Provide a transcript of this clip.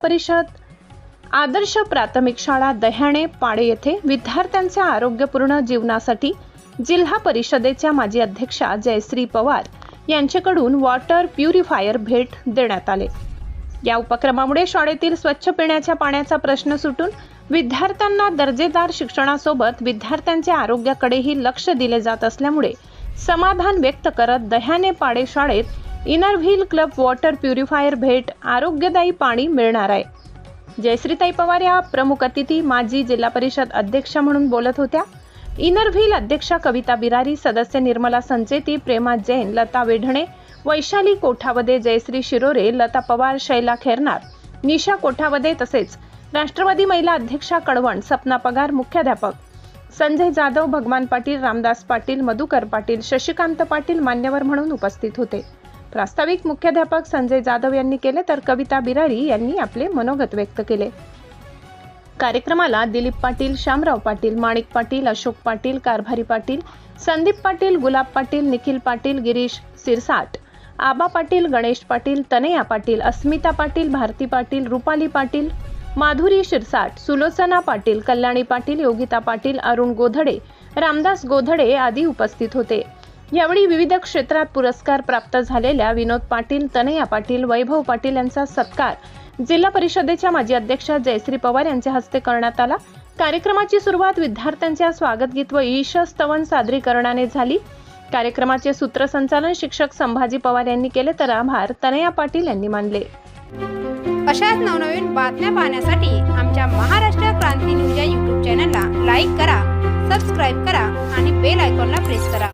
परिषद आदर्श प्राथमिक शाळा दह्याणे पाडे येथे विद्यार्थ्यांच्या आरोग्यपूर्ण जीवनासाठी जिल्हा परिषदेच्या माजी अध्यक्षा जयश्री पवार यांच्याकडून वॉटर प्युरिफायर भेट देण्यात आले। या उपक्रमामुळे शाळेतील स्वच्छ पिण्याच्या पाण्याचा प्रश्न सुटून विद्यार्थ्यांना दर्जेदार शिक्षणासोबत विद्यार्थ्यांच्या आरोग्याकडेही लक्ष दिले जात असल्यामुळे समाधान व्यक्त करत दह्याणे पाडे शाळेत इनरव्हील क्लब वॉटर प्युरिफायर भेट आरोग्यदायी पाणी मिळणार आहे। जयश्रीताई पवार या प्रमुख अतिथी माजी जिल्हा परिषद अध्यक्षा म्हणून बोलत होत्या। इनरव्हील अध्यक्षा कविता बिरारी, सदस्य निर्मला संचेती, प्रेमा जैन, लता वेढणे, वैशाली कोठावदे, जयश्री शिरोरे, लता पवार, शैला खेरनार, निशा कोठावदे तसेच राष्ट्रवादी महिला अध्यक्षा कडवण, सपना पगार, मुख्याध्यापक संजय जाधव, भगवान पाटील, रामदास पाटील, मधुकर पाटील, शशिकांत पाटील मान्यवर म्हणून उपस्थित होते। प्रास्ताविक मुख्याध्यापक संजय जाधव यांनी केले तर कविता बिरारी यांनी आपले मनोगत व्यक्त केले। कार्यक्रमाला दिलीप पाटील, शामराव पाटील, माणिक पाटील, अशोक पाटील, कारभारी पाटील, संदीप पाटील, गुलाब पाटील, निखिल पाटील, गिरीश सिरसाट, आबा पाटील, गणेश पाटील, तनया पाटील, अस्मिता पाटील, भारती पाटील, रुपाली पाटील, माधुरी शिरसाट, सुलोचना पाटील, कल्याणी पाटील, योगिता पाटील, अरुण गोधडे, रामदास गोधडे आदी उपस्थित होते। यावेळी विविध क्षेत्रात पुरस्कार प्राप्त झालेल्या विनोद पाटील, तनया पाटील, वैभव पाटील यांचा सत्कार जिल्हा परिषदेच्या माजी अध्यक्षा जयश्री पवार यांच्या हस्ते करण्यात आला। कार्यक्रमाची सुरुवात विद्यार्थ्यांच्या स्वागतगीत व ईशस्तवन सादरीकरणाने झाली। कार्यक्रमाचे सूत्रसंचालन शिक्षक संभाजी पवार यांनी केले तर आभार तनया पाटील यांनी मानले। अशाच नवनवीन बातम्या पाहण्यासाठी आमच्या महाराष्ट्र क्रांती न्यूज या YouTube चॅनलला लाईक करा, सबस्क्राईब करा आणि बेल आयकॉनला प्रेस करा।